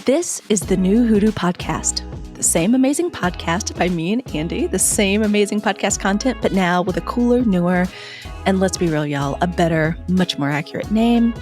This is the new Hoodoo podcast. The same amazing podcast by me and Andy, the same amazing podcast content, but now with a cooler, newer, and let's be real, y'all, a better, much more accurate name.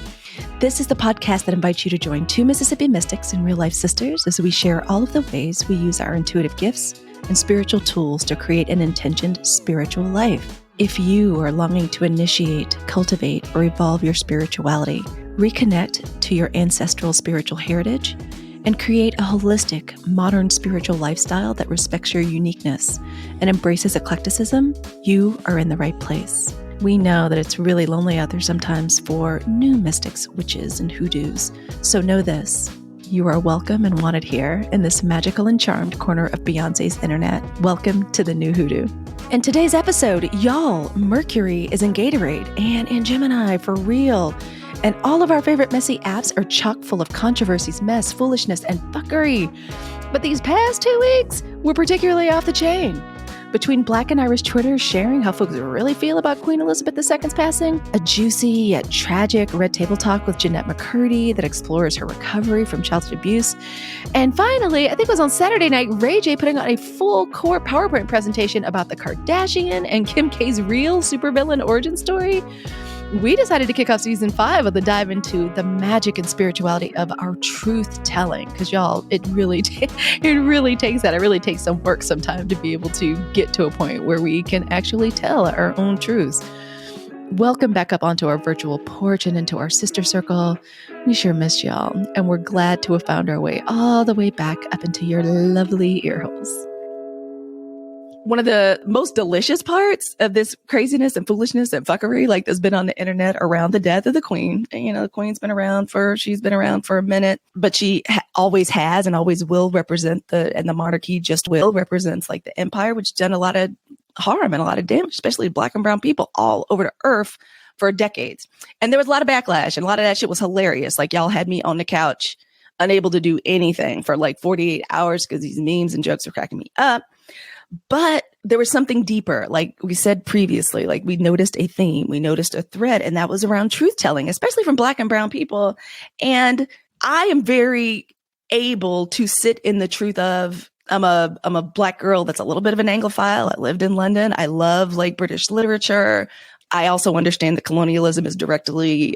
This is the podcast that invites you to join two Mississippi mystics and real-life sisters as we share all of the ways we use our intuitive gifts and spiritual tools to create an intentioned spiritual life. If you are longing to initiate, cultivate, or evolve your spirituality, reconnect to your ancestral spiritual heritage, and create a holistic, modern spiritual lifestyle that respects your uniqueness and embraces eclecticism, you are in the right place. We know that it's really lonely out there sometimes for new mystics, witches, and hoodoos. So know this, you are welcome and wanted here in this magical and charmed corner of Beyonce's internet. Welcome to the new Hoodoo. In today's episode, y'all, Mercury is in Gatorade and in Gemini for real. And all of our favorite messy apps are chock full of controversies, mess, foolishness, and fuckery. But these past 2 weeks were particularly off the chain. Between Black and Irish Twitter sharing how folks really feel about Queen Elizabeth II's passing, a juicy yet tragic Red Table Talk with Jeanette McCurdy that explores her recovery from childhood abuse, and finally, I think it was on Saturday night, Ray J putting on a full-court PowerPoint presentation about the Kardashian and Kim K's real supervillain origin story. We decided to kick off season 5 with a dive into the magic and spirituality of our truth telling. Because y'all, it really takes that. It really takes some work sometime to be able to get to a point where we can actually tell our own truths. Welcome back up onto our virtual porch and into our sister circle. We sure missed y'all. And we're glad to have found our way all the way back up into your lovely ear holes. One of the most delicious parts of this craziness and foolishness and fuckery that's been on the internet around the death of the queen. And, the queen's been around she's been around for a minute, but she always has and always will represent and the monarchy just will represents the empire, which has done a lot of harm and a lot of damage, especially Black and brown people all over the earth for decades. And there was a lot of backlash and a lot of that shit was hilarious. Y'all had me on the couch, unable to do anything for 48 hours because these memes and jokes are cracking me up. But there was something deeper, like we said previously, we noticed a theme, we noticed a thread, and that was around truth telling, especially from Black and brown people. And I am very able to sit in the truth of, I'm a Black girl that's a little bit of an Anglophile. I lived in London. I love British literature. I also understand that colonialism is directly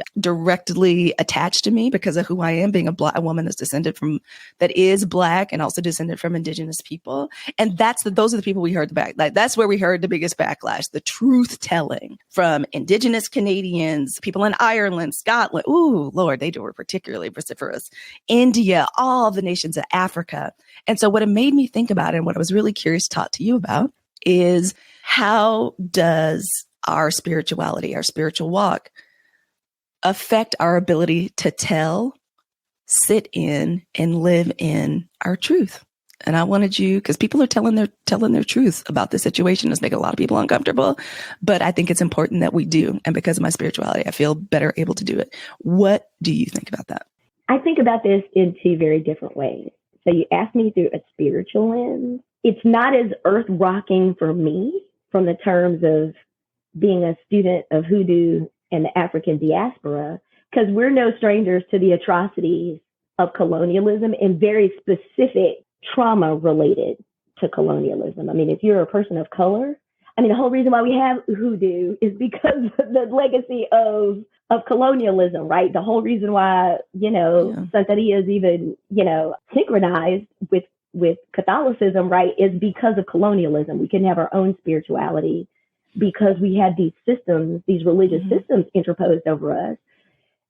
attached to me because of who I am, being a woman that is Black and also descended from Indigenous people. And those are the people we heard that's where we heard the biggest backlash, the truth telling from Indigenous Canadians, people in Ireland, Scotland. Ooh, Lord, they were particularly vociferous. India, all the nations of Africa. And so what it made me think about and what I was really curious to talk to you about is how does our spirituality, our spiritual walk affect our ability to tell, sit in, and live in our truth. And I wanted you, because people are telling their truth about this situation. It's making a lot of people uncomfortable, but I think it's important that we do. And because of my spirituality, I feel better able to do it. What do you think about that? I think about this in two very different ways. So you asked me through a spiritual lens. It's not as earth-rocking for me from the terms of being a student of Hoodoo and the African diaspora, because we're no strangers to the atrocities of colonialism and very specific trauma related to colonialism. I mean, if you're a person of color, the whole reason why we have Hoodoo is because of the legacy of colonialism, right? The whole reason why, Santeria is even, synchronized with Catholicism, right, is because of colonialism. We couldn't have our own spirituality because we had these systems, these religious systems interposed over us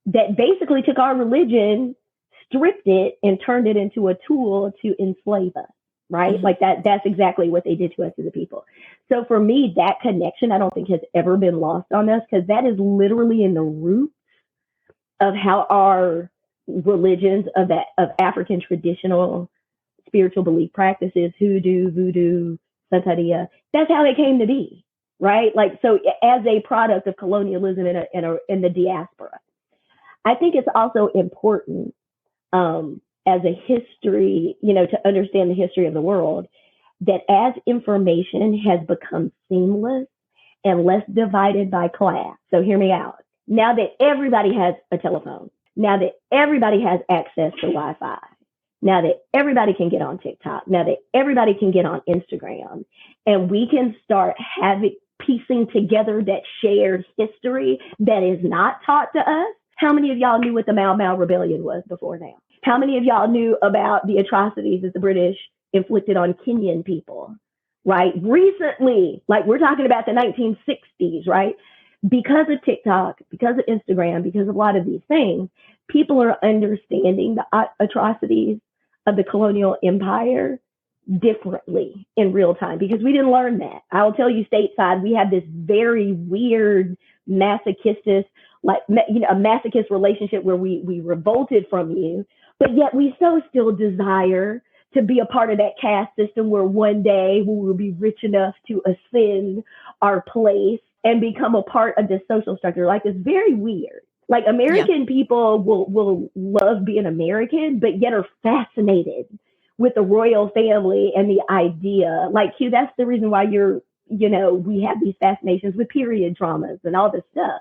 that basically took our religion, stripped it, and turned it into a tool to enslave us, right? That's exactly what they did to us as a people. So for me, that connection, I don't think has ever been lost on us, because that is literally in the roots of how our religions of African traditional spiritual belief practices, Hoodoo, Voodoo, Santeria, that's how they came to be. Right? So as a product of colonialism in the diaspora, I think it's also important as a history, to understand the history of the world, that as information has become seamless and less divided by class. So hear me out. Now that everybody has a telephone, now that everybody has access to Wi-Fi, now that everybody can get on TikTok, now that everybody can get on Instagram, and we can start piecing together that shared history that is not taught to us. How many of y'all knew what the Mau Mau Rebellion was before now? How many of y'all knew about the atrocities that the British inflicted on Kenyan people, right? Recently, like we're talking about the 1960s, right? Because of TikTok, because of Instagram, because of a lot of these things, people are understanding the atrocities of the colonial empire differently in real time, because we didn't learn that. I'll tell you, stateside, we have this very weird masochistic, a masochist relationship where we revolted from you, but yet we so still desire to be a part of that caste system where one day we will be rich enough to ascend our place and become a part of this social structure. Like, it's very weird. Like, American people will love being American, but yet are fascinated with the royal family and the idea. Like, Q, that's the reason why we have these fascinations with period dramas and all this stuff.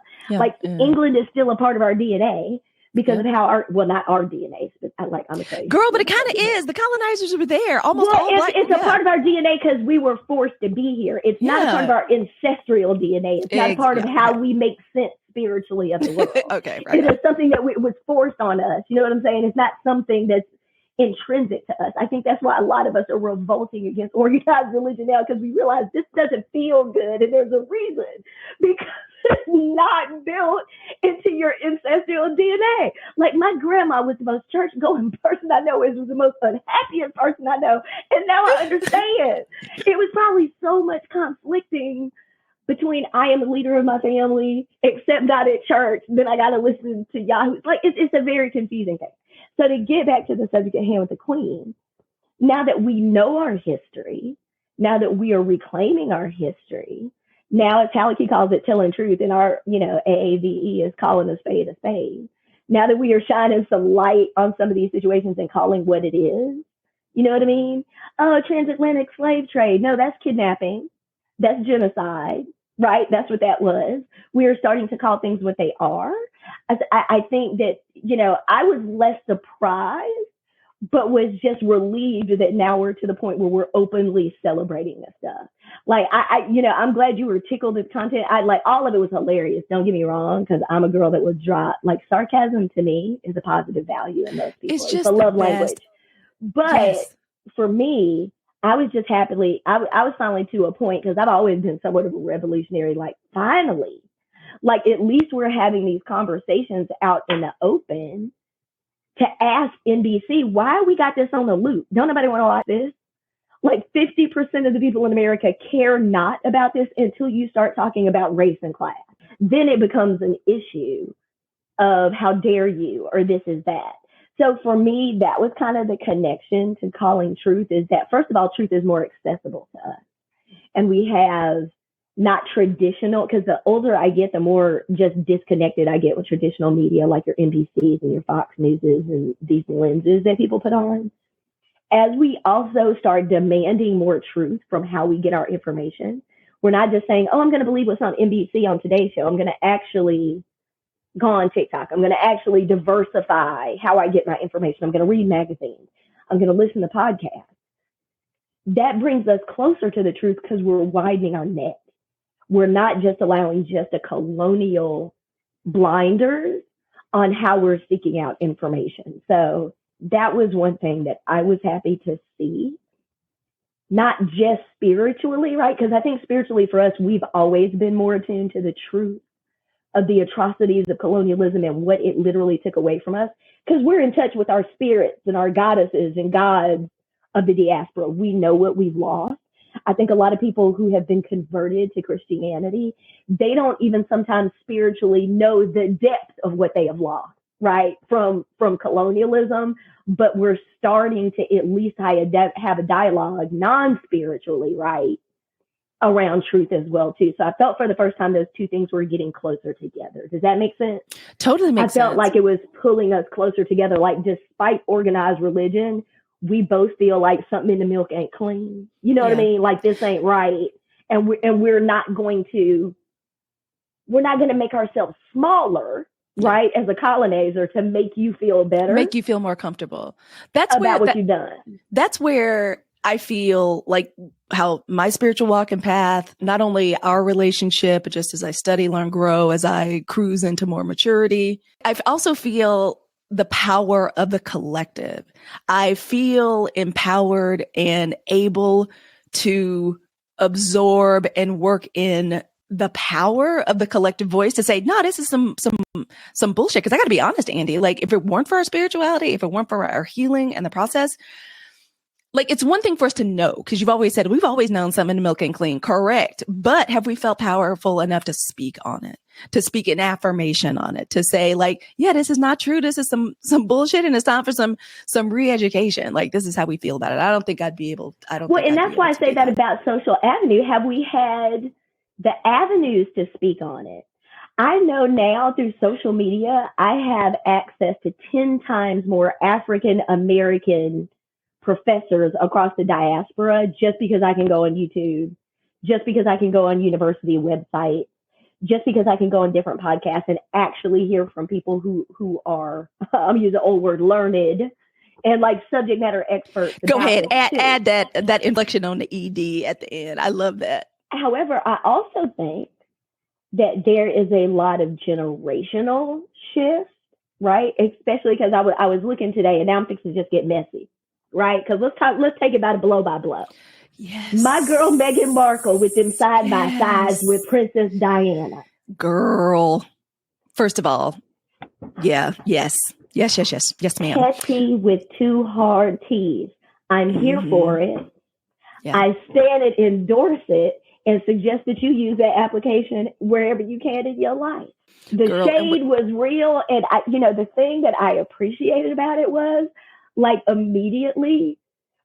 England is still a part of our DNA because of how not our DNA, but I'm gonna tell you. Girl, but it kind of is. The colonizers were there. Almost all black. It's a part of our DNA because we were forced to be here. It's not a part of our ancestral DNA. It's not a part of how we make sense spiritually of the world. Okay, right. It is something that was forced on us. You know what I'm saying? It's not something that's intrinsic to us. I think that's why a lot of us are revolting against organized religion now, because we realize this doesn't feel good, and there's a reason, because it's not built into your ancestral DNA. Like, my grandma was the most church-going person I know. It was the most unhappiest person I know, and now I understand. It was probably so much conflicting between I am the leader of my family, except not at church, then I got to listen to Yahoo. Like, it's a very confusing thing. So to get back to the subject at hand with the Queen, now that we know our history, now that we are reclaiming our history, now, as Halicue calls it, telling truth, and our, AAVE is calling a spade a spade. Now that we are shining some light on some of these situations and calling what it is, you know what I mean? Oh, transatlantic slave trade. No, that's kidnapping. That's genocide, right? That's what that was. We are starting to call things what they are. I think that, I was less surprised, but was just relieved that now we're to the point where we're openly celebrating this stuff. Like, I'm glad you were tickled at content. All of it was hilarious. Don't get me wrong, because I'm a girl that was dry. Like, sarcasm to me is a positive value in most people. It's just a love language. But for me, I was just I was finally to a point, because I've always been somewhat of a revolutionary, like, finally. Like, at least we're having these conversations out in the open to ask NBC, why we got this on the loop? Don't nobody want to watch this? Like, 50% of the people in America care not about this until you start talking about race and class. Then it becomes an issue of how dare you, or this is that. So for me, that was kind of the connection to calling truth, is that, first of all, truth is more accessible to us. And we have not traditional, because the older I get, the more just disconnected I get with traditional media, like your NBCs and your Fox Newses and these lenses that people put on. As we also start demanding more truth from how we get our information, we're not just saying, oh, I'm going to believe what's on NBC on today's show. I'm going to actually go on TikTok. I'm going to actually diversify how I get my information. I'm going to read magazines. I'm going to listen to podcasts. That brings us closer to the truth because we're widening our net. We're not just allowing just a colonial blinders on how we're seeking out information. So that was one thing that I was happy to see, not just spiritually, right? Because I think spiritually for us, we've always been more attuned to the truth of the atrocities of colonialism and what it literally took away from us, because we're in touch with our spirits and our goddesses and gods of the diaspora. We know what we've lost. I think a lot of people who have been converted to Christianity, they don't even sometimes spiritually know the depth of what they have lost, right? From colonialism, but we're starting to at least have a dialogue non-spiritually, right, around truth as well too. So I felt for the first time those two things were getting closer together. Does that make sense? Totally makes sense. I felt like it was pulling us closer together. Like, despite organized religion, we both feel like something in the milk ain't clean. You know what I mean? Like, this ain't right. And we're not going to make ourselves smaller right? As a colonizer, to make you feel better. Make you feel more comfortable. That's about what you've done. That's where I feel like how my spiritual walk and path, not only our relationship, but just as I study, learn, grow, as I cruise into more maturity, I also feel the power of the collective. I feel empowered and able to absorb and work in the power of the collective voice to say, no, this is some bullshit. Cause I gotta be honest, Andy, like if it weren't for our spirituality, if it weren't for our healing and the process, like it's one thing for us to know, because you've always said, we've always known something in milk and clean. Correct. But have we felt powerful enough to speak on it, to speak an affirmation on it, to say like, yeah, this is not true. This is some bullshit. And it's time for some re-education. Like, this is how we feel about it. I don't think I'd be able, Well, and that's why I say that about Social Avenue. Have we had the avenues to speak on it? I know now through social media, I have access to 10 times more African American professors across the diaspora, just because I can go on YouTube, just because I can go on university websites, just because I can go on different podcasts and actually hear from people who are, I'm using the old word, learned and like subject matter experts. Go ahead, add that inflection on the ED at the end. I love that. However, I also think that there is a lot of generational shift, right? Especially because I was looking today, and now I'm fixing to just get messy. Right? Because let's take it by the blow by blow. Yes. My girl Meghan Markle with them side by sides with Princess Diana. Girl. First of all, yeah, yes, ma'am. Petty with 2 hard T's. I'm here for it. Yeah. I stand it, endorse it, and suggest that you use that application wherever you can in your life. The shade was real, and the thing that I appreciated about it was, like, immediately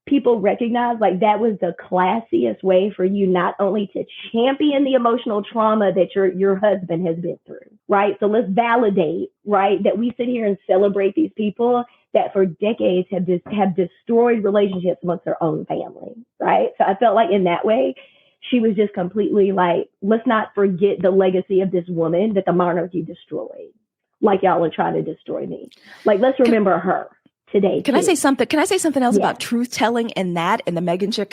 people recognized like that was the classiest way for you not only to champion the emotional trauma that your husband has been through, right? So let's validate, right, that we sit here and celebrate these people that for decades have destroyed relationships amongst their own family, right? So I felt like in that way, she was just completely like, let's not forget the legacy of this woman that the monarchy destroyed, like y'all are trying to destroy me. Like, let's remember her. Today, Can I say something else about truth telling and that and the Meghan shit?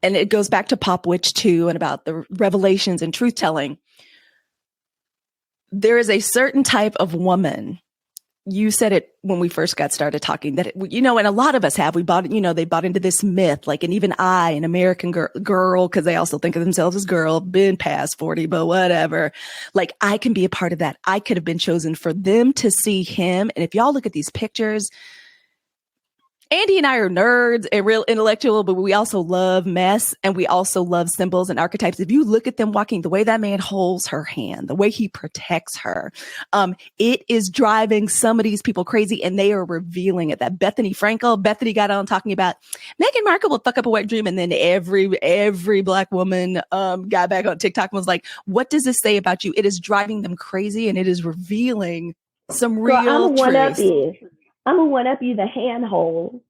And it goes back to Pop Witch too, and about the revelations and truth telling. There is a certain type of woman. You said it when we first got started talking that, and a lot of us have, they bought into this myth, like, and even I, an American girl, cause they also think of themselves as girl, been past 40, but whatever. Like, I can be a part of that. I could have been chosen for them to see him. And if y'all look at these pictures, Andy and I are nerds and real intellectual, but we also love mess and we also love symbols and archetypes. If you look at them walking, the way that man holds her hand, the way he protects her, it is driving some of these people crazy, and they are revealing it. That Bethany got on talking about Meghan Markle will fuck up a wet dream. And then every Black woman got back on TikTok and was like, what does this say about you? It is driving them crazy, and it is revealing some real truth. I'm going to one-up you the handhold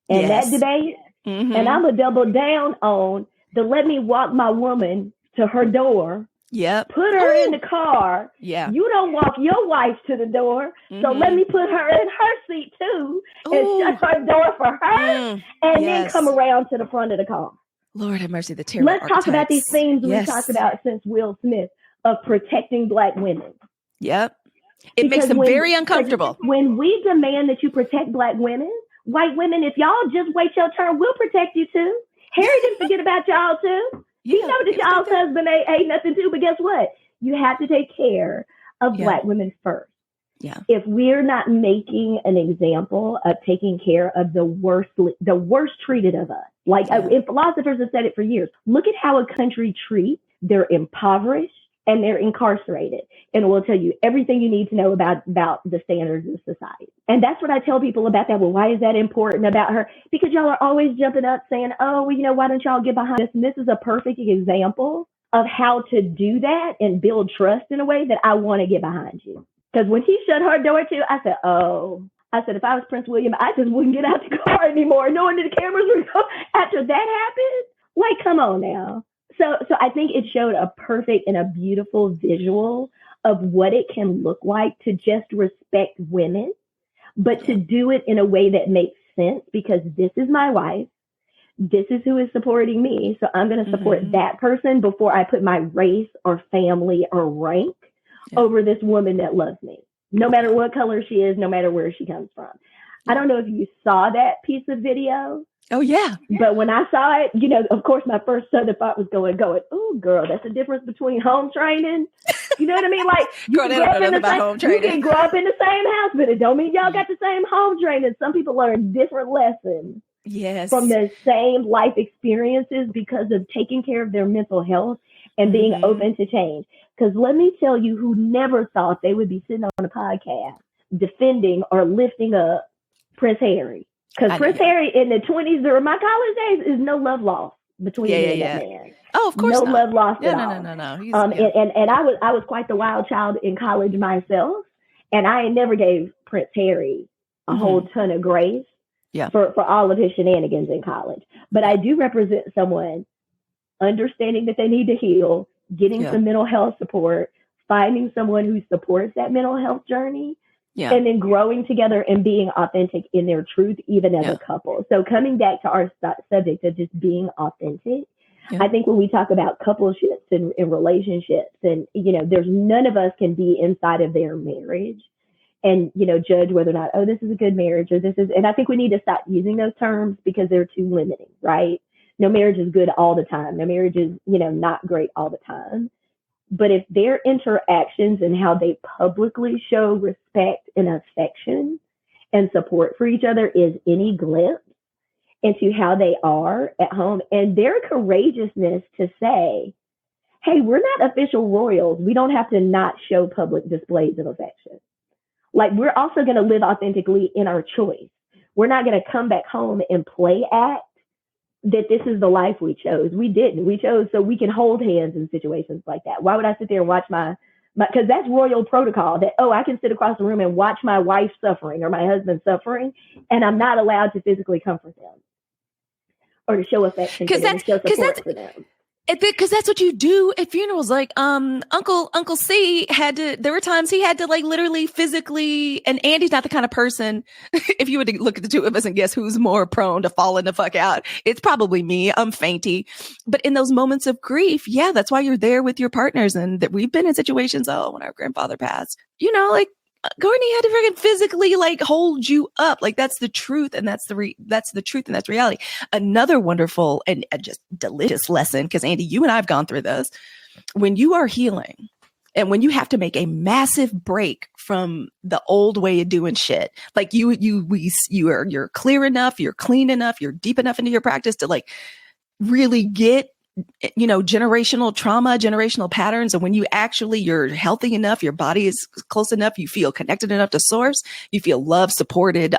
in that debate, and I'm going to double down on the let me walk my woman to her door, put her in the car. Yeah. You don't walk your wife to the door, so let me put her in her seat too and shut her door for her, and then come around to the front of the car. Lord have mercy, the terror. Let's talk about these things we talked about since Will Smith of protecting Black women. Yep. It makes them very uncomfortable. When we demand that you protect Black women, white women, if y'all just wait your turn, we'll protect you too. Harry didn't forget about y'all too. He know that y'all's husband ain't nothing too, but guess what? You have to take care of Black women first. Yeah. If we're not making an example of taking care of the worst treated of us, like and philosophers have said it for years. Look at how a country treats their impoverished and they're incarcerated. And it will tell you everything you need to know about the standards of society. And that's what I tell people about that. Well, why is that important about her? Because y'all are always jumping up saying, oh, well, why don't y'all get behind us? And this is a perfect example of how to do that and build trust in a way that I want to get behind you. Because when he shut her door too, I said, if I was Prince William, I just wouldn't get out the car anymore, knowing that the cameras were going. After that happened, like, come on now. So I think it showed a perfect and a beautiful visual of what it can look like to just respect women, but to do it in a way that makes sense, because this is my wife. This is who is supporting me. So I'm going to support that person before I put my race or family or rank over this woman that loves me, no matter what color she is, no matter where she comes from. I don't know if you saw that piece of video. Oh, yeah. But when I saw it, you know, of course, my first southern thought was going, oh, girl, that's the difference between home training. You know what I mean? Like, you can grow up in the same house, but it don't mean y'all got the same home training. Some people learn different lessons from the same life experiences because of taking care of their mental health and being open to change. Because let me tell you, who never thought they would be sitting on a podcast defending or lifting up Prince Harry. Because Prince Harry in the 20s during my college days is no love lost between me and that man. Oh, of course no love lost at all. No. And I was quite the wild child in college myself, and I never gave Prince Harry a whole ton of grace for all of his shenanigans in college. But I do represent someone understanding that they need to heal, getting some mental health support, finding someone who supports that mental health journey. And then growing together and being authentic in their truth, even as a couple. So coming back to our subject of just being authentic, I think when we talk about coupleships and relationships, and, you know, there's none of us can be inside of their marriage and, you know, judge whether or not, oh, this is a good marriage or this is, and I think we need to stop using those terms because they're too limiting, right? No marriage is good all the time. No marriage is, you know, not great all the time. But if their interactions and how they publicly show respect and affection and support for each other is any glimpse into how they are at home, and their courageousness to say, hey, we're not official royals. We don't have to not show public displays of affection. Like, we're also going to live authentically in our choice. We're not going to come back home and play act that this is the life we chose. We didn't. We chose so we can hold hands in situations like that. Why would I sit there and watch my because that's royal protocol that, oh, I can sit across the room and watch my wife suffering or my husband suffering, and I'm not allowed to physically comfort them or to show affection to them, to show support for them. Because that's what you do at funerals. Like, Uncle C there were times he had to like literally physically, and Andy's not the kind of person, if you were to look at the two of us and guess who's more prone to falling the fuck out, it's probably me. I'm fainty. But in those moments of grief, that's why you're there with your partners. And that we've been in situations, when our grandfather passed, you know, like, Courtney had to freaking physically like hold you up. Like, that's the truth. And that's the truth. And that's reality. Another wonderful and just delicious lesson. Cause Andy, you and I've gone through this. When you are healing and when you have to make a massive break from the old way of doing shit, like you're clear enough, you're clean enough, you're deep enough into your practice to like really get, you know, generational trauma, generational patterns. And when you're healthy enough, your body is close enough, you feel connected enough to source, you feel loved, supported,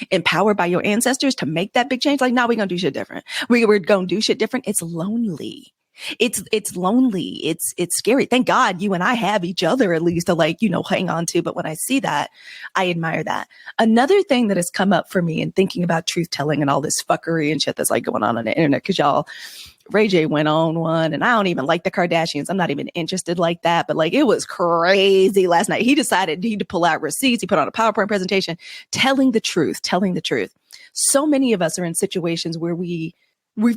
empowered by your ancestors to make that big change. Like, now we're going to do shit different. We're going to do shit different. It's lonely. It's lonely. It's scary. Thank God you and I have each other at least to like, you know, hang on to. But when I see that, I admire that. Another thing that has come up for me in thinking about truth telling and all this fuckery and shit that's like going on the internet, because y'all, Ray J went on one, and I don't even like the Kardashians. I'm not even interested like that, but like, it was crazy last night. He decided he had to pull out receipts. He put on a PowerPoint presentation, telling the truth. So many of us are in situations where we've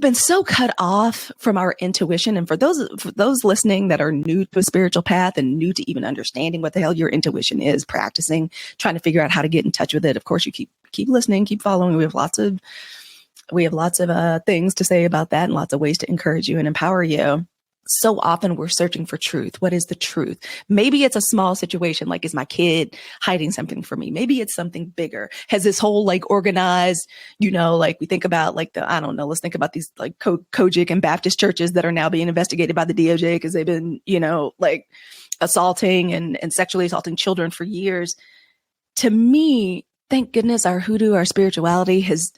been so cut off from our intuition. And for those listening that are new to a spiritual path and new to even understanding what the hell your intuition is, practicing, trying to figure out how to get in touch with it. Of course, you keep listening, keep following. We have lots of things to say about that and lots of ways to encourage you and empower you. So often we're searching for truth. What is the truth? Maybe it's a small situation, like, is my kid hiding something from me? Maybe it's something bigger. Has this whole like organized, you know, like we think about like let's think about these like Kojic and Baptist churches that are now being investigated by the DOJ because they've been, you know, like assaulting and sexually assaulting children for years. To me, thank goodness our Hoodoo, our spirituality has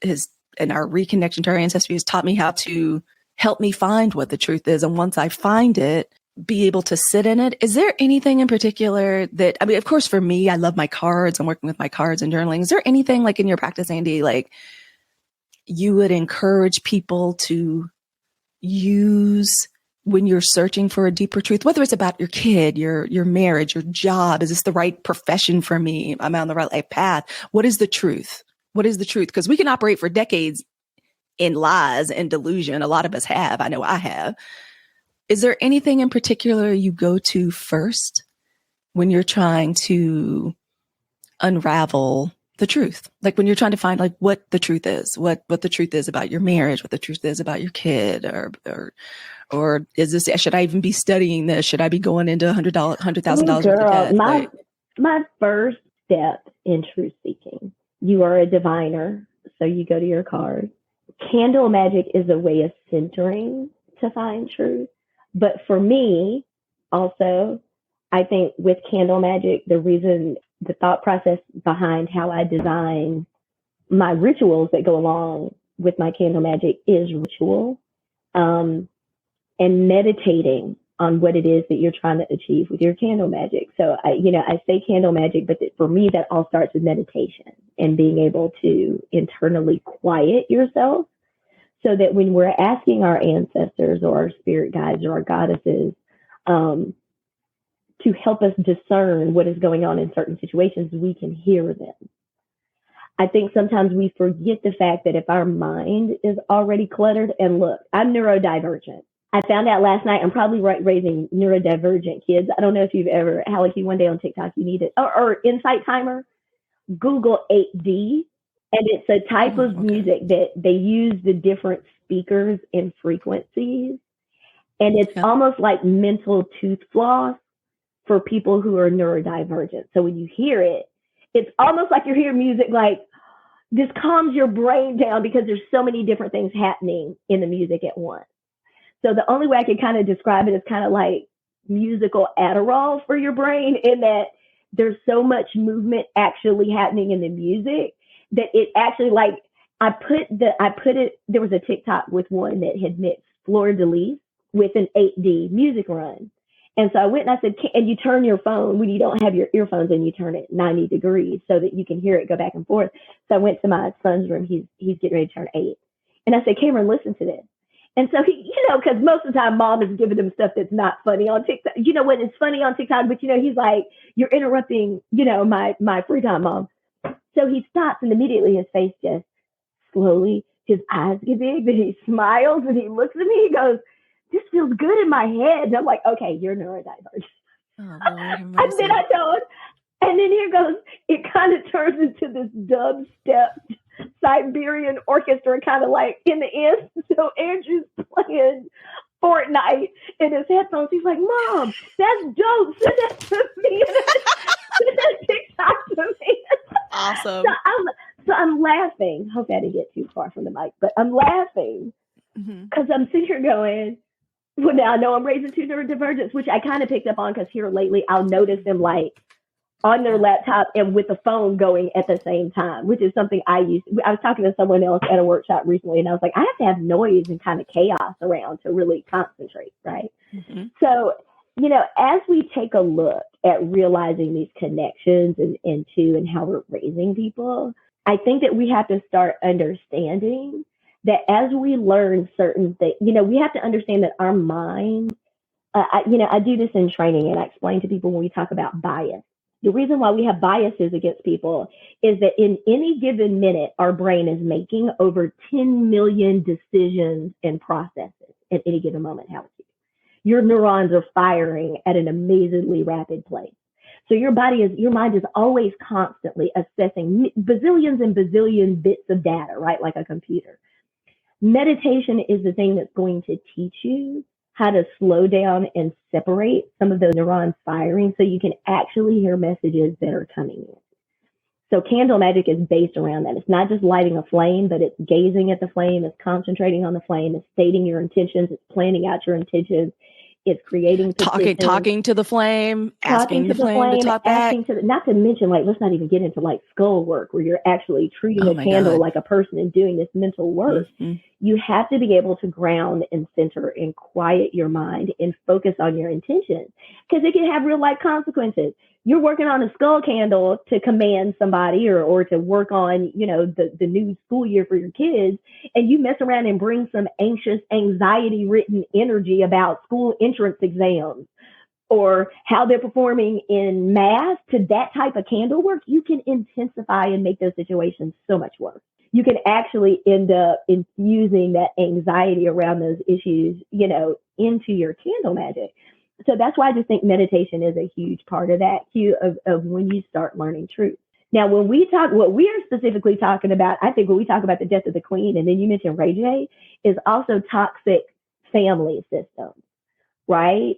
and our reconnection to our ancestry has taught me how to help me find what the truth is. And once I find it, be able to sit in it. Is there anything in particular that, I mean, of course, for me, I love my cards. I'm working with my cards and journaling. Is there anything like in your practice, Andy, like you would encourage people to use when you're searching for a deeper truth, whether it's about your kid, your marriage, your job, is this the right profession for me? Am I on the right path? What is the truth? What is the truth? Because we can operate for decades in lies and delusion. A lot of us have. I know I have. Is there anything in particular you go to first when you're trying to unravel the truth? Like when you're trying to find like what the truth is, what the truth is about your marriage, what the truth is about your kid, or is this, should I even be studying this? Should I be going into $100,000 worth of debt? My first step in truth seeking, you are a diviner, so you go to your cards. Candle magic is a way of centering to find truth. But for me, also, I think with candle magic, the thought process behind how I design my rituals that go along with my candle magic is ritual, and meditating on what it is that you're trying to achieve with your candle magic. So I say candle magic, but for me, that all starts with meditation and being able to internally quiet yourself so that when we're asking our ancestors or our spirit guides or our goddesses, to help us discern what is going on in certain situations, we can hear them. I think sometimes we forget the fact that if our mind is already cluttered, and look, I'm neurodivergent. I found out last night I'm probably raising neurodivergent kids. I don't know if you've ever, Halicue, one day on TikTok, you need it, or Insight Timer, Google 8D, and it's a type of music that they use the different speakers and frequencies. And it's almost like mental tooth floss for people who are neurodivergent. So when you hear it, it's almost like you're hearing music like this calms your brain down because there's so many different things happening in the music at once. So the only way I can kind of describe it is kind of like musical Adderall for your brain, in that there's so much movement actually happening in the music that it actually, like, there was a TikTok with one that had mixed Fleur de Lis with an 8D music run. And so I went and I said, and you turn your phone when you don't have your earphones and you turn it 90 degrees so that you can hear it go back and forth. So I went to my son's room. He's getting ready to turn 8. And I said, Cameron, listen to this. And so he, because most of the time mom is giving him stuff that's not funny on TikTok. When it's funny on TikTok, but he's like, you're interrupting, my free time, mom. So he stops and immediately his face just slowly, his eyes get big, then he smiles and he looks at me, he goes, this feels good in my head. And I'm like, okay, you're neurodivergent. Oh, Lord, and then I don't. And then here goes, it kind of turns into this dubstep Siberian orchestra kind of like in the end. So Andrew's playing Fortnite in his headphones. He's like, Mom, that's dope. Send that to me. Send that TikTok to me. Awesome. So I'm laughing. Hope I didn't get too far from the mic, but I'm laughing because I'm sitting here going, well, now I know I'm raising two neurodivergents, which I kind of picked up on because here lately I'll notice them like on their laptop and with the phone going at the same time, which is something I was talking to someone else at a workshop recently, and I was like, I have to have noise and kind of chaos around to really concentrate, right? Mm-hmm. So, as we take a look at realizing these connections and how we're raising people, I think that we have to start understanding that as we learn certain things, we have to understand that our mind, I do this in training and I explain to people when we talk about bias. The reason why we have biases against people is that in any given minute, our brain is making over 10 million decisions and processes at any given moment, Halicue. Your neurons are firing at an amazingly rapid pace. So your mind is always constantly assessing bazillions and bazillion bits of data, right? Like a computer. Meditation is the thing that's going to teach you how to slow down and separate some of those neurons firing so you can actually hear messages that are coming in. So candle magic is based around that. It's not just lighting a flame, but it's gazing at the flame, it's concentrating on the flame, it's stating your intentions, it's planning out your intentions, it's creating talking to the flame, asking the flame to talk back. Not to mention, like, let's not even get into like skull work where you're actually treating a candle like a person and doing this mental work. Mm-hmm. You have to be able to ground and center and quiet your mind and focus on your intentions because it can have real life consequences. You're working on a skull candle to command somebody or to work on, the new school year for your kids. And you mess around and bring some anxious, anxiety ridden energy about school entrance exams or how they're performing in math to that type of candle work, you can intensify and make those situations so much worse. You can actually end up infusing that anxiety around those issues, into your candle magic. So that's why I just think meditation is a huge part of that cue of when you start learning truth. Now, when we talk, what we are specifically talking about, I think when we talk about the death of the queen, and then you mentioned Ray J, is also toxic family systems, right?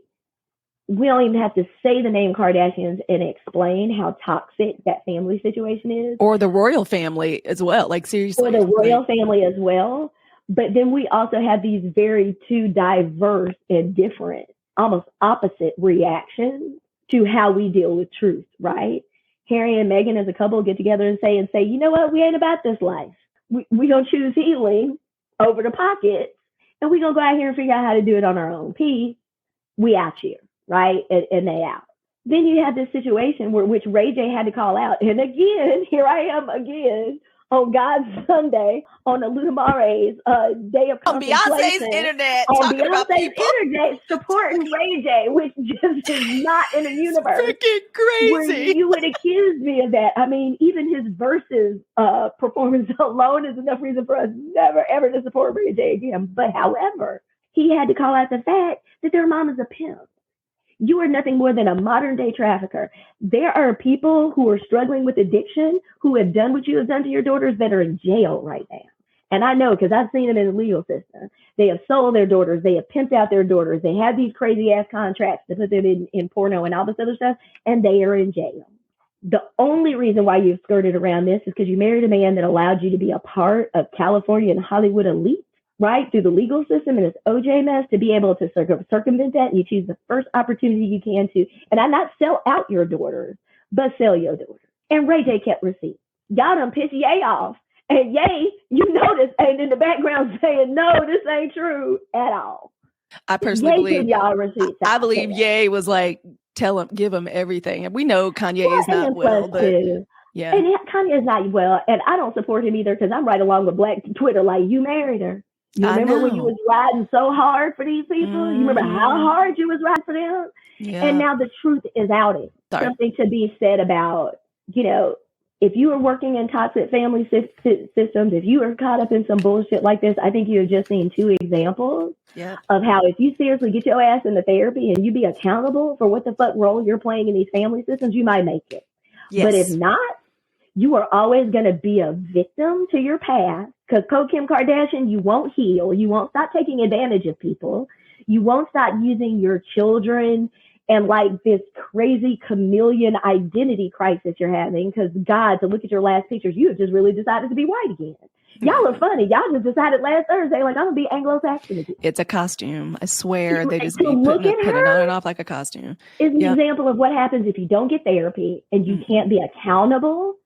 We don't even have to say the name Kardashians and explain how toxic that family situation is. Or the royal family as well, like seriously. Or the royal family as well. But then we also have these very two diverse and different, almost opposite reactions to how we deal with truth, right? Harry and Meghan as a couple get together and say, you know what? We ain't about this life. We gonna choose healing over the pockets, and we gonna go out here and figure out how to do it on our own. Peace. We out here, right? And they out. Then you have this situation which Ray J had to call out. And again, here I am again on God's Sunday, on the Ludamare's day of on Beyonce's internet, on Beyonce's internet, supporting Ray J, which just is not in the universe. Freaking crazy. Where you would accuse me of that. I mean, even his verses performance alone is enough reason for us never ever to support Ray J again. But however, he had to call out the fact that their mom is a pimp. You are nothing more than a modern day trafficker. There are people who are struggling with addiction who have done what you have done to your daughters that are in jail right now. And I know because I've seen them in the legal system. They have sold their daughters. They have pimped out their daughters. They have these crazy ass contracts to put them in porno and all this other stuff. And they are in jail. The only reason why you've skirted around this is because you married a man that allowed you to be a part of California and Hollywood elite. Right, through the legal system and this OJ mess to be able to circumvent that, and you choose the first opportunity you can to, and I not sell out your daughters, but sell your daughters. And Ray J kept receipts. Y'all done pissed Ye off, and Ye, you notice, ain't in the background saying, no, this ain't true at all. I personally believe y'all receipts. I believe Ye was like, give him everything, and we know Kanye is not well, but yeah, and Kanye is not well, and I don't support him either because I'm right along with Black Twitter, like you married her. You remember when you was riding so hard for these people? You remember how hard you was riding for them? Yeah. And now the truth is out. Something to be said about, if you are working in toxic family systems, if you are caught up in some bullshit like this, I think you have just seen two examples of how if you seriously get your ass into therapy and you be accountable for what the fuck role you're playing in these family systems, you might make it. Yes. But if not, you are always going to be a victim to your past because Kim Kardashian, you won't heal. You won't stop taking advantage of people. You won't stop using your children and like this crazy chameleon identity crisis you're having because God, to look at your last pictures, you have just really decided to be white again. Y'all are funny. Y'all just decided last Thursday, like, I'm going to be Anglo-Saxon again. It's a costume. I swear they just be putting it on and off like a costume. Is an example of what happens if you don't get therapy and you can't be accountable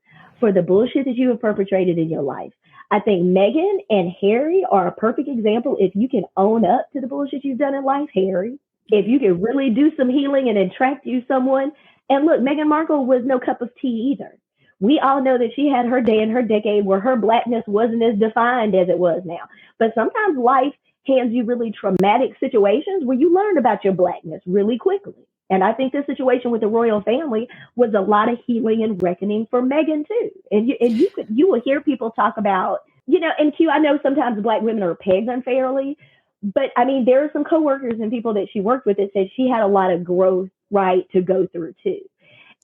for the bullshit that you have perpetrated in your life. I think Meghan and Harry are a perfect example. If you can own up to the bullshit you've done in life, Harry, if you can really do some healing and attract you someone. And look, Meghan Markle was no cup of tea either. We all know that she had her day and her decade where her blackness wasn't as defined as it was now. But sometimes life hands you really traumatic situations where you learn about your blackness really quickly. And I think this situation with the royal family was a lot of healing and reckoning for Meghan too. And you will hear people talk about, and Q, I know sometimes Black women are pegged unfairly, but I mean, there are some coworkers and people that she worked with that said she had a lot of growth, right, to go through too.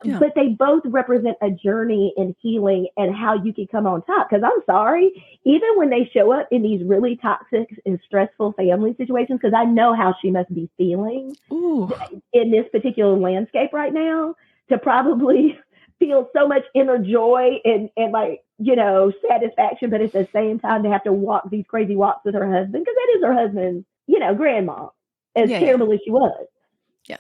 Yeah. But they both represent a journey in healing and how you can come on top. Because I'm sorry, even when they show up in these really toxic and stressful family situations, because I know how she must be feeling in this particular landscape right now, to probably feel so much inner joy and like, satisfaction, but at the same time to have to walk these crazy walks with her husband, because that is her husband's, grandma, as terrible as she was. Yeah.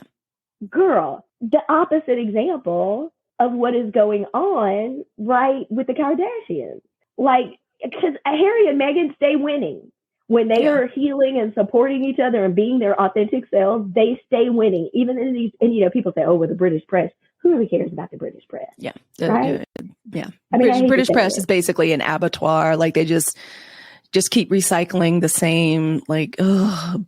Girl, the opposite example of what is going on, right, with the Kardashians. Like, because Harry and Meghan stay winning. When they are healing and supporting each other and being their authentic selves, they stay winning. Even in these, and people say, oh, well, the British press. Who really cares about the British press? Yeah. Right? Yeah. I mean, British press is basically an abattoir. Like they just keep recycling the same, like,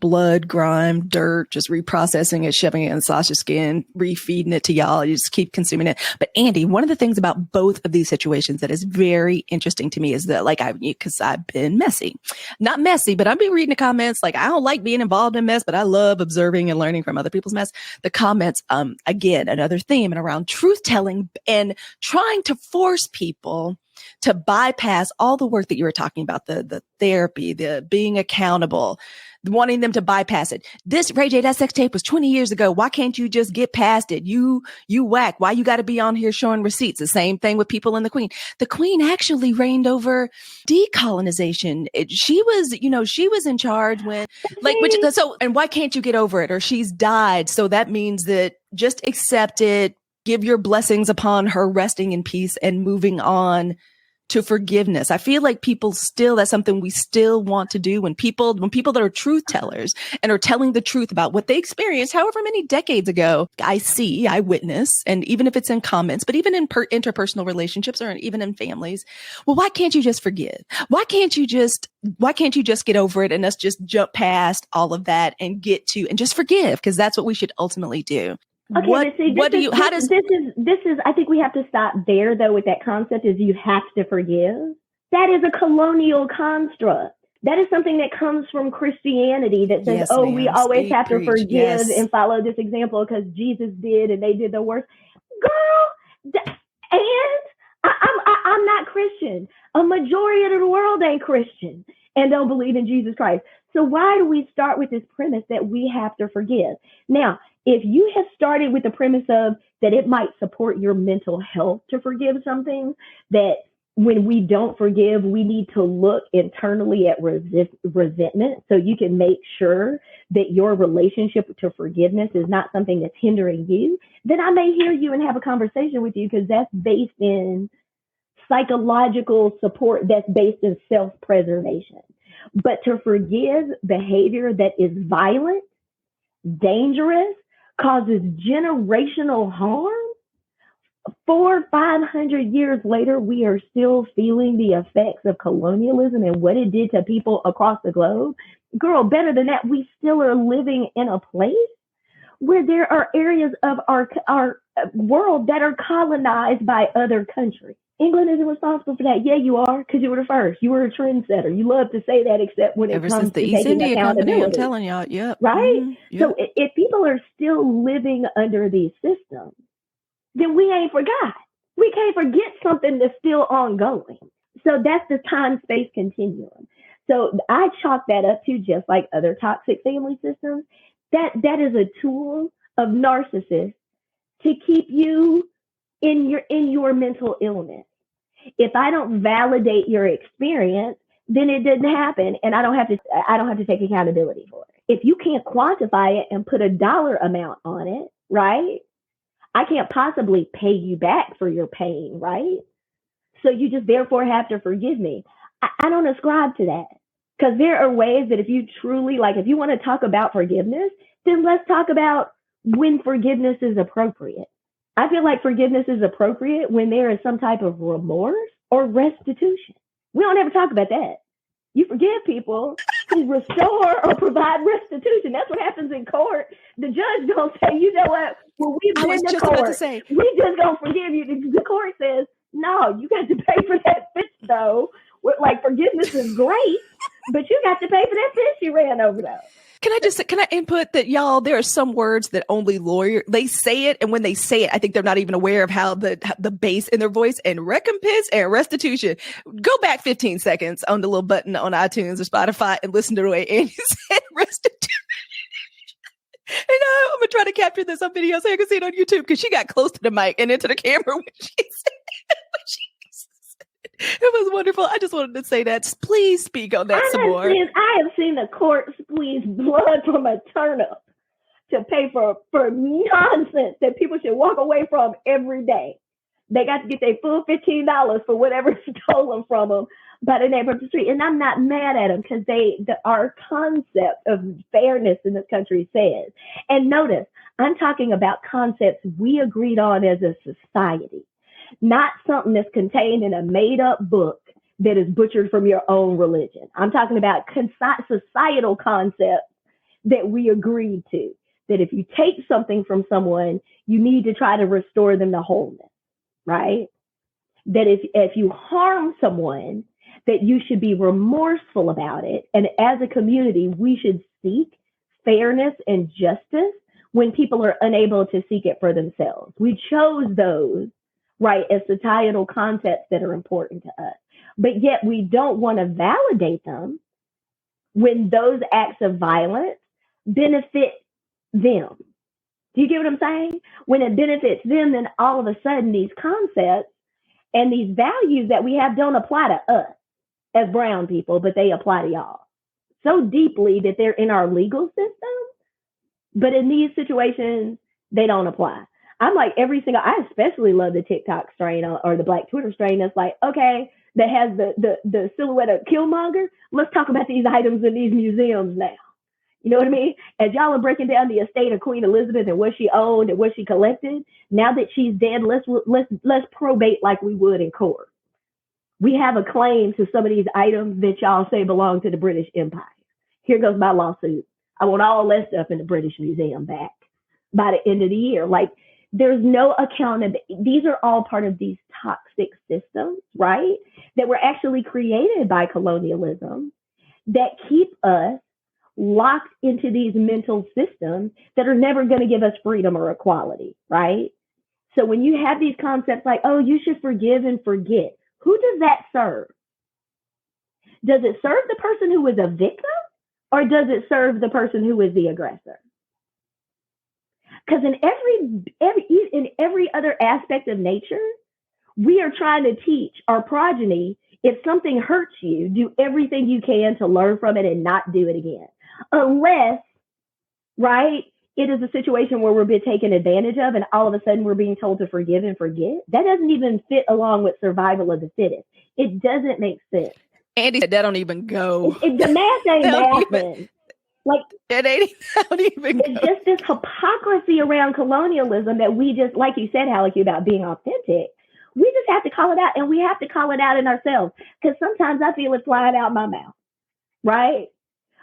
blood, grime, dirt, just reprocessing it, shoving it in sausage skin, refeeding it to y'all. You just keep consuming it. But Andy, one of the things about both of these situations that is very interesting to me is that, like, because I've been messy, not messy, but I've been reading the comments. Like, I don't like being involved in mess, but I love observing and learning from other people's mess. The comments, again, another theme and around truth telling and trying to force people to bypass all the work that you were talking about, the therapy, the being accountable, wanting them to bypass it. This Ray J, that sex tape was 20 years ago. Why can't you just get past it? You whack. Why you got to be on here showing receipts? The same thing with people in the Queen. The Queen actually reigned over decolonization. She was in charge when, like, and why can't you get over it? Or she's died. So that means that just accept it. Give your blessings upon her resting in peace and moving on to forgiveness. I feel like that's something we still want to do when people that are truth tellers and are telling the truth about what they experienced however many decades ago. I witness, and even if it's in comments, but even in interpersonal relationships or even in families, well, why can't you just forgive? Why can't you just get over it and us just jump past all of that and get to and just forgive? Because that's what we should ultimately do. Okay, this is, I think we have to stop there though with that concept is you have to forgive. That is a colonial construct. That is something that comes from Christianity that says, we always have to forgive and follow this example because Jesus did and they did the worst. Girl, I'm not Christian. A majority of the world ain't Christian and don't believe in Jesus Christ. So why do we start with this premise that we have to forgive? Now, if you have started with the premise of that it might support your mental health to forgive something, that when we don't forgive, we need to look internally at resentment so you can make sure that your relationship to forgiveness is not something that's hindering you, then I may hear you and have a conversation with you because that's based in psychological support, that's based in self-preservation. But to forgive behavior that is violent, dangerous, causes generational harm, 400-500 years later, we are still feeling the effects of colonialism and what it did to people across the globe. Girl, better than that, we still are living in a place where there are areas of our world that are colonized by other countries. England isn't responsible for that. Yeah, you are, because you were the first. You were a trendsetter. You love to say that, except when it comes since the to East taking India Company, I'm accountability. telling y'all, yep. Right? Mm-hmm. Yep. So if people are still living under these systems, then we ain't forgot. We can't forget something that's still ongoing. So that's the time-space continuum. So I chalk that up to just like other toxic family systems. That is a tool of narcissists to keep you in your mental illness. If I don't validate your experience, then it didn't happen, and I don't have to take accountability for it. If you can't quantify it and put a dollar amount on it, right? I can't possibly pay you back for your pain, right? So you just therefore have to forgive me. I don't ascribe to that, because there are ways that if you truly, like, if you want to talk about forgiveness, then let's talk about when forgiveness is appropriate. I feel like forgiveness is appropriate when there is some type of remorse or restitution. We don't ever talk about that. You forgive people to restore or provide restitution. That's what happens in court. The judge don't say, you know what, well, we've been to court. We just gonna forgive you. The court says, no, you got to pay for that fish though. Like, forgiveness is great, but you got to pay for that fish you ran over though. Can I input that, y'all, there are some words that only they say it. And when they say it, I think they're not even aware of how the bass in their voice and recompense and restitution. Go back 15 seconds on the little button on iTunes or Spotify and listen to the way Andy said restitution. And I'm going to try to capture this on video so you can see it on YouTube, because she got close to the mic and into the camera when she said it. It was wonderful. I just wanted to say that. Please speak on that some more. I have seen the court squeeze blood from a turnip to pay for nonsense that people should walk away from every day. They got to get their full $15 for whatever's stolen from them by the neighbor of the street. And I'm not mad at them, because our concept of fairness in this country says, and notice, I'm talking about concepts we agreed on as a society, not something that's contained in a made up book that is butchered from your own religion. I'm talking about societal concepts that we agreed to, that if you take something from someone, you need to try to restore them to wholeness, right? That if you harm someone, that you should be remorseful about it. And as a community, we should seek fairness and justice when people are unable to seek it for themselves. We chose those, right, as societal concepts that are important to us. But yet we don't want to validate them when those acts of violence benefit them. Do you get what I'm saying? When it benefits them, then all of a sudden these concepts and these values that we have don't apply to us as brown people, but they apply to y'all so deeply that they're in our legal system. But in these situations, they don't apply. I'm like I especially love the TikTok strain or the Black Twitter strain that's like, okay, that has the silhouette of Killmonger. Let's talk about these items in these museums now. You know what I mean? As y'all are breaking down the estate of Queen Elizabeth and what she owned and what she collected, now that she's dead, let's probate like we would in court. We have a claim to some of these items that y'all say belong to the British Empire. Here goes my lawsuit. I want all that stuff in the British Museum back by the end of the year. Like, there's no accountability. These are all part of these toxic systems, right? That were actually created by colonialism that keep us locked into these mental systems that are never going to give us freedom or equality, right? So when you have these concepts like, oh, you should forgive and forget, who does that serve? Does it serve the person who was a victim, or does it serve the person who is the aggressor? Because in every other aspect of nature, we are trying to teach our progeny, if something hurts you, do everything you can to learn from it and not do it again. Unless, right, it is a situation where we're being taken advantage of and all of a sudden we're being told to forgive and forget. That doesn't even fit along with survival of the fittest. It doesn't make sense. Andy said that don't even go. The math ain't mathing. Like, it ain't don't even it's go. just this hypocrisy around colonialism that we just, like you said, Halicue, about being authentic. We just have to call it out, and we have to call it out in ourselves, because sometimes I feel it flying out my mouth, right?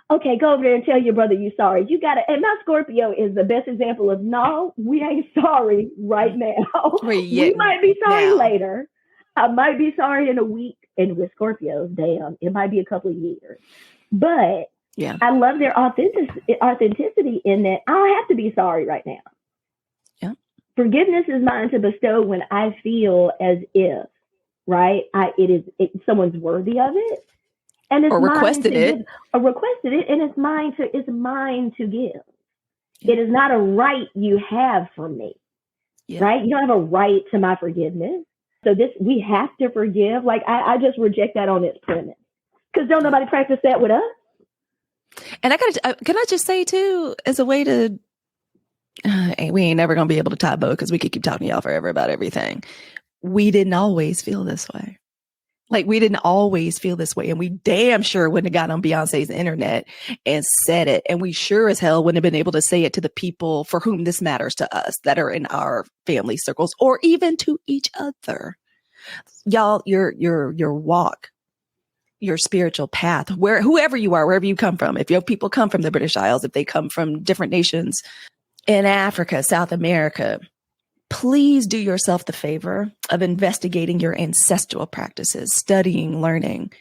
Okay, go over there and tell your brother you're sorry. You got to, and my Scorpio is the best example of, no, we ain't sorry right now. We might be sorry later. I might be sorry in a week. And with Scorpios, damn, it might be a couple of years. But yeah, I love their authenticity in that I don't have to be sorry right now. Yeah. Forgiveness is mine to bestow when I feel as if, right, someone's worthy of it. And it's requested it, and it's mine to give. Yeah. It is not a right you have from me, right? You don't have a right to my forgiveness. So we have to forgive. Like, I just reject that on its premise, because don't nobody practice that with us. And can I just say too, as a way to, we ain't never gonna be able to tie bow because we could keep talking to y'all forever about everything. We didn't always feel this way. Like, we didn't always feel this way. And we damn sure wouldn't have got on Beyonce's internet and said it. And we sure as hell wouldn't have been able to say it to the people for whom this matters to us, that are in our family circles, or even to each other. Y'all, your walk, your spiritual path, whoever you are, wherever you come from, if your people come from the British Isles, if they come from different nations in Africa, South America, please do yourself the favor of investigating your ancestral practices, studying, learning.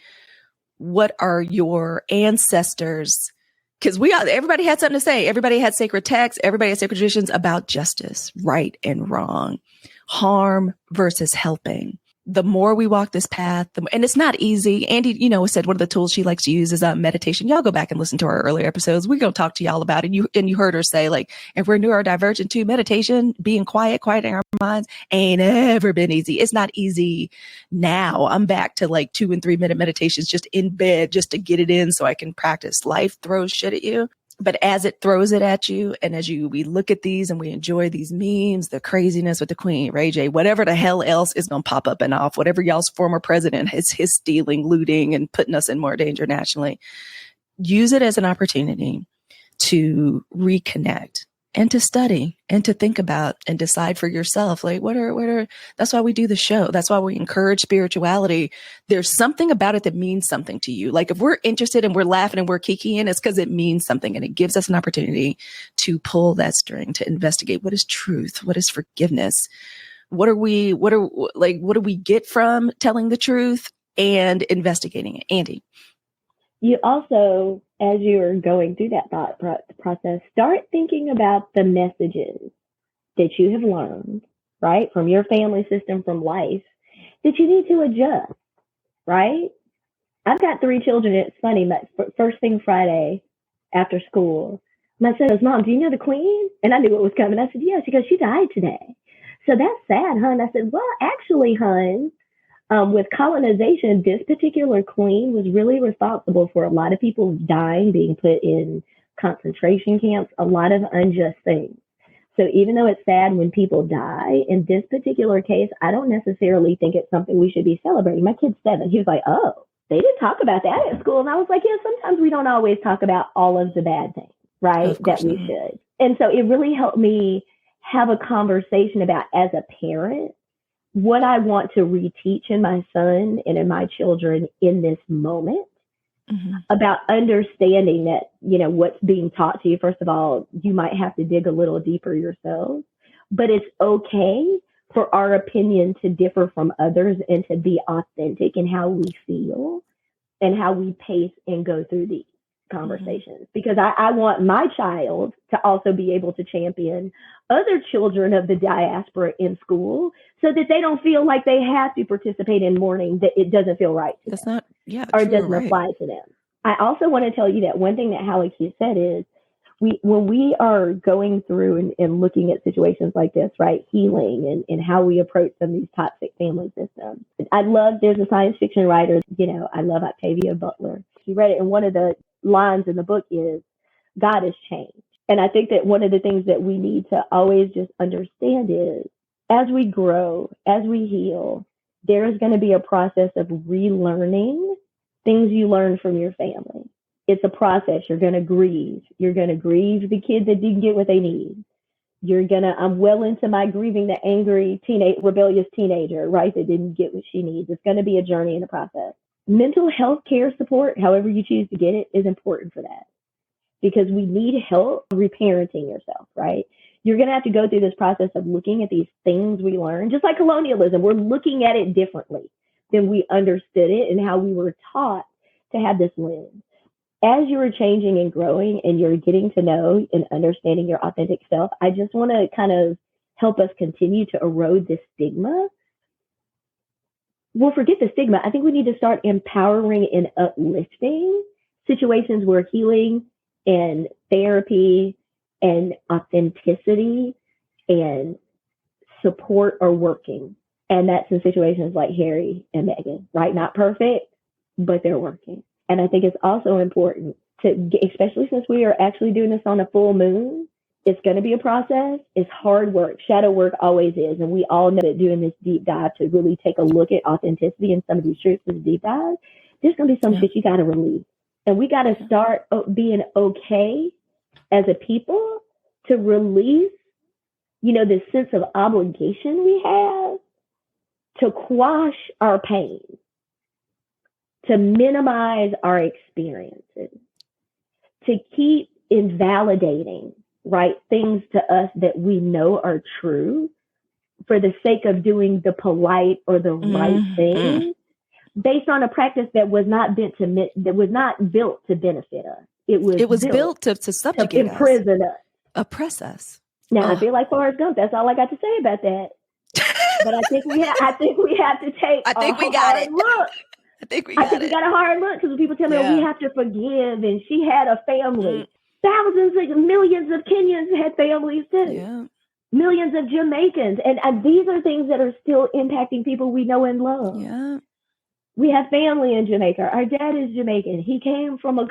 What are your ancestors? Because everybody had something to say. Everybody had sacred texts. Everybody had sacred traditions about justice, right and wrong, harm versus helping. The more we walk this path, and it's not easy. Andy, said one of the tools she likes to use is meditation. Y'all go back and listen to our earlier episodes. We're going to talk to y'all about it. You heard her say, like, if we're neurodivergent too, meditation, being quieting our minds ain't ever been easy. It's not easy now. I'm back to like 2 and 3 minute meditations just in bed just to get it in so I can practice. Life throws shit at you. But as it throws it at you, and we look at these and we enjoy these memes, the craziness with the Queen, Ray J, whatever the hell else is going to pop up and off, whatever y'all's former president is his stealing, looting, and putting us in more danger nationally, use it as an opportunity to reconnect and to study and to think about and decide for yourself. Like, that's why we do the show. That's why we encourage spirituality. There's something about it that means something to you. Like if we're interested and we're laughing and we're kikiing, it's because it means something, and it gives us an opportunity to pull that string, to investigate what is truth, what is forgiveness, what do we get from telling the truth and investigating it. Andi. You also, as you're going through that thought process, start thinking about the messages that you have learned, right, from your family system, from life, that you need to adjust, right? I've got 3 children. It's funny, my first thing Friday after school, my son goes, Mom, do you know the Queen? And I knew it was coming. I said, yeah. She goes, she died today. So that's sad, hon. I said, well, actually, hon, with colonization, this particular queen was really responsible for a lot of people dying, being put in concentration camps, a lot of unjust things. So even though it's sad when people die, in this particular case, I don't necessarily think it's something we should be celebrating. My kid's 7. He was like, oh, they didn't talk about that at school. And I was like, yeah, sometimes we don't always talk about all of the bad things, right, that we should. And so it really helped me have a conversation about, as a parent, what I want to reteach in my son and in my children in this moment, about understanding that, what's being taught to you. First of all, you might have to dig a little deeper yourself, but it's okay for our opinion to differ from others and to be authentic in how we feel and how we pace and go through these conversations, because I want my child to also be able to champion other children of the diaspora in school, so that they don't feel like they have to participate in mourning that it doesn't feel right to them. Or it doesn't apply to them. I also want to tell you that one thing that Halicue said is, when we are going through and looking at situations like this, right, healing and how we approach some of these toxic family systems. There's a science fiction writer, I love Octavia Butler. She read it, and one of the lines in the book is, God has changed. And I think that one of the things that we need to always just understand is, as we grow, as we heal, there is going to be a process of relearning things you learned from your family. It's a process. You're going to grieve. You're going to grieve the kid that didn't get what they need. I'm well into my grieving the angry rebellious teenager, right, that didn't get what she needs. It's going to be a journey and a process. Mental health care support, however you choose to get it, is important for that, because we need help reparenting yourself, right? You're going to have to go through this process of looking at these things we learned, just like colonialism. We're looking at it differently than we understood it and how we were taught to have this lens. As you are changing and growing and you're getting to know and understanding your authentic self, I just want to kind of help us continue to erode this stigma. Well, forget the stigma. I think we need to start empowering and uplifting situations where healing and therapy and authenticity and support are working. And that's in situations like Harry and Meghan, right? Not perfect, but they're working. And I think it's also important to, especially since we are actually doing this on a full moon, it's going to be a process. It's hard work. Shadow work always is. And we all know that doing this deep dive to really take a look at authenticity and some of these truths in deep dive, there's going to be some shit you got to release. And we got to start being okay as a people to release, this sense of obligation we have to quash our pain, to minimize our experiences, to keep invalidating, right, things to us that we know are true for the sake of doing the polite or the right thing, based on a practice that was not built to benefit us. It was built to subjugate us, imprison us, oppress us. Now I feel like Forrest Gump. That's all I got to say about that. But I think we have to take a hard look. I think we got a hard look, because when people tell me we have to forgive, and she had a family, thousands, millions of Kenyans had families too, millions of Jamaicans, and these are things that are still impacting people we know and love. Yeah. We have family in Jamaica. Our dad is Jamaican. He came from a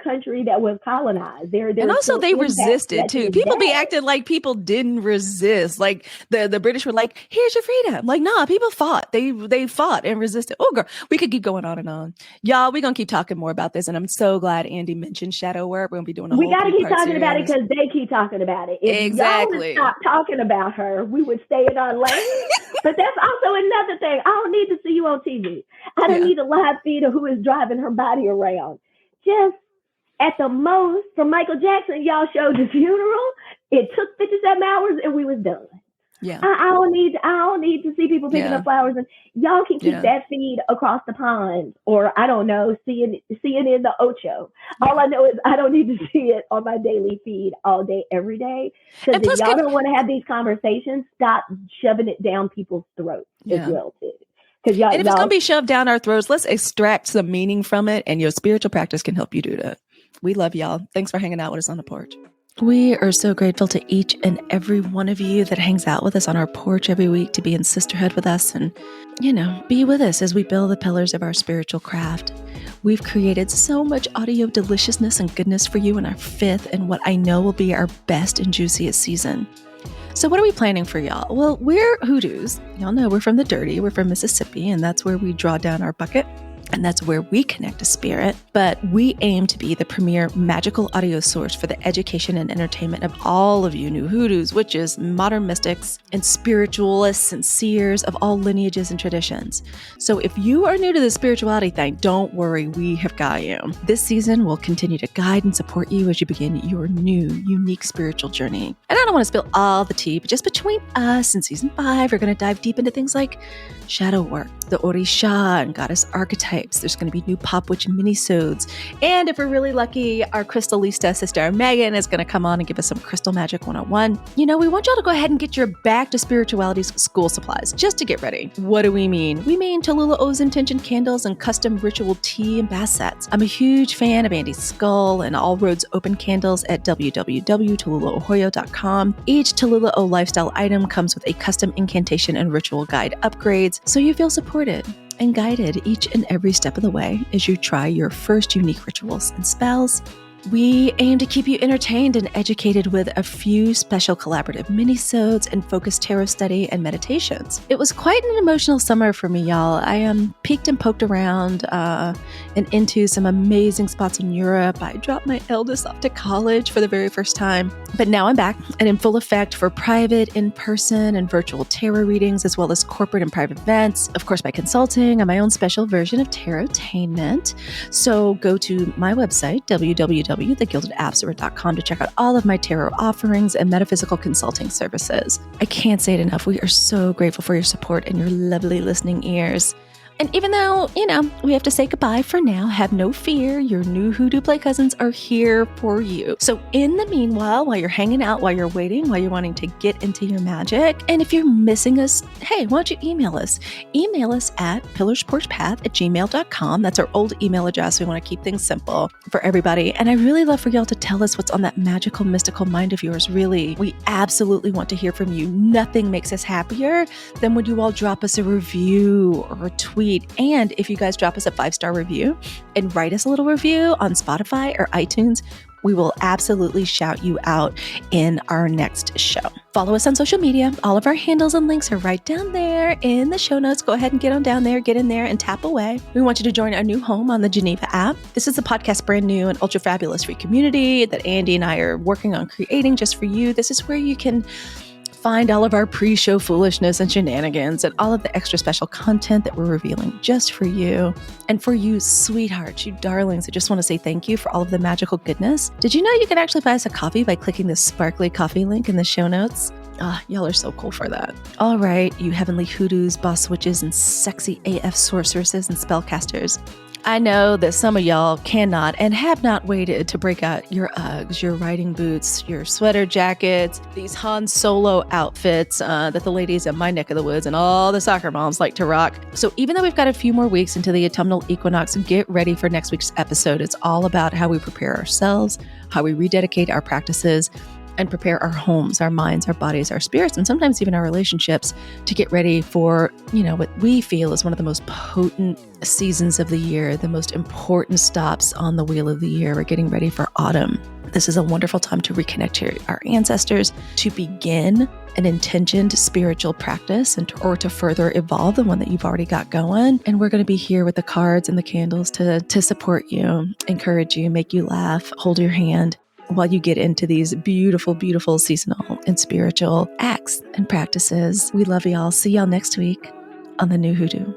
country that was colonized. And also they resisted too. People be day. acting like people didn't resist. Like the British were like, here's your freedom. Like, nah, people fought. They fought and resisted. Oh, girl, we could keep going on and on. Y'all, we're going to keep talking more about this. And I'm so glad Andy mentioned shadow work. We're going to be doing a whole We got to keep talking series about it because they keep talking about it. If exactly. y'all would stop talking about her, we would stay in our lane. But that's also another thing. I don't need to see you on TV. I don't need a live feed of who is driving her body around. Just at the most, from Michael Jackson, y'all showed the funeral. It took 57 hours and we was done. Yeah. I don't need to see people picking up flowers, and y'all can keep that feed across the pond, or I don't know, see it in the Ocho. All I know is I don't need to see it on my daily feed all day, every day. Because if y'all don't want to have these conversations, stop shoving it down people's throats as well too. And if it's going to be shoved down our throats, let's extract some meaning from it, and your spiritual practice can help you do that. We love y'all. Thanks for hanging out with us on the porch. We are so grateful to each and every one of you that hangs out with us on our porch every week to be in sisterhood with us and, be with us as we build the pillars of our spiritual craft. We've created so much audio deliciousness and goodness for you in our 5th and what I know will be our best and juiciest season. So what are we planning for y'all? Well, we're Hoodoos. Y'all know we're from the dirty. We're from Mississippi, and that's where we draw down our bucket. And that's where we connect to spirit. But we aim to be the premier magical audio source for the education and entertainment of all of you new Hoodoos, witches, modern mystics, and spiritualists and seers of all lineages and traditions. So if you are new to the spirituality thing, don't worry, we have got you. This season will continue to guide and support you as you begin your new, unique spiritual journey. And I don't want to spill all the tea, but just between us and season 5, we're going to dive deep into things like shadow work, the Orisha and goddess archetypes. There's going to be new Pop Witch minisodes. And if we're really lucky, our Crystalista sister Megan is going to come on and give us some Crystal Magic 101. We want y'all to go ahead and get your Back to Spirituality school supplies just to get ready. What do we mean? We mean Tallulah O's intention candles and custom ritual tea and bath sets. I'm a huge fan of Andy's skull and all roads open candles at www.tallulahoyo.com. Each Tallulah O lifestyle item comes with a custom incantation and ritual guide upgrades, so you feel supported and guided each and every step of the way as you try your first unique rituals and spells. We aim to keep you entertained and educated with a few special collaborative minisodes and focused tarot study and meditations. It was quite an emotional summer for me, y'all. I peeked and poked around and into some amazing spots in Europe. I dropped my eldest off to college for the very first time, but now I'm back and in full effect for private, in-person, and virtual tarot readings, as well as corporate and private events. Of course, by consulting and my own special version of Tarotainment. So go to my website, www.thegildedabsorber.com, to check out all of my tarot offerings and metaphysical consulting services. I can't say it enough. We are so grateful for your support and your lovely listening ears. And even though, we have to say goodbye for now, have no fear. Your new Hoodoo Play Cousins are here for you. So in the meanwhile, while you're hanging out, while you're waiting, while you're wanting to get into your magic, and if you're missing us, hey, why don't you email us? Email us at pillarsporchpath@gmail.com. That's our old email address. We want to keep things simple for everybody. And I really love for y'all to tell us what's on that magical, mystical mind of yours. Really, we absolutely want to hear from you. Nothing makes us happier than when you all drop us a review or a tweet. And if you guys drop us a 5-star review and write us a little review on Spotify or iTunes, we will absolutely shout you out in our next show. Follow us on social media. All of our handles and links are right down there in the show notes. Go ahead and get on down there, get in there and tap away. We want you to join our new home on the Geneva app. This is a podcast brand new and ultra fabulous free community that Andy and I are working on creating just for you. This is where you can find all of our pre-show foolishness and shenanigans and all of the extra special content that we're revealing just for you. And for you sweethearts, you darlings, I just want to say thank you for all of the magical goodness. Did you know you can actually buy us a coffee by clicking the sparkly coffee link in the show notes? Y'all are so cool for that. All right, you heavenly hoodoos, boss witches, and sexy AF sorceresses and spellcasters. I know that some of y'all cannot and have not waited to break out your Uggs, your riding boots, your sweater jackets, these Han Solo outfits that the ladies in my neck of the woods and all the soccer moms like to rock. So even though we've got a few more weeks into the autumnal equinox, get ready for next week's episode. It's all about how we prepare ourselves, how we rededicate our practices, and prepare our homes, our minds, our bodies, our spirits, and sometimes even our relationships to get ready for, what we feel is one of the most potent seasons of the year, the most important stops on the wheel of the year. We're getting ready for autumn. This is a wonderful time to reconnect to our ancestors, to begin an intentioned spiritual practice or to further evolve the one that you've already got going. And we're going to be here with the cards and the candles to support you, encourage you, make you laugh, hold your hand while you get into these beautiful, beautiful seasonal and spiritual acts and practices. We love y'all. See y'all next week on the New Hoodoo.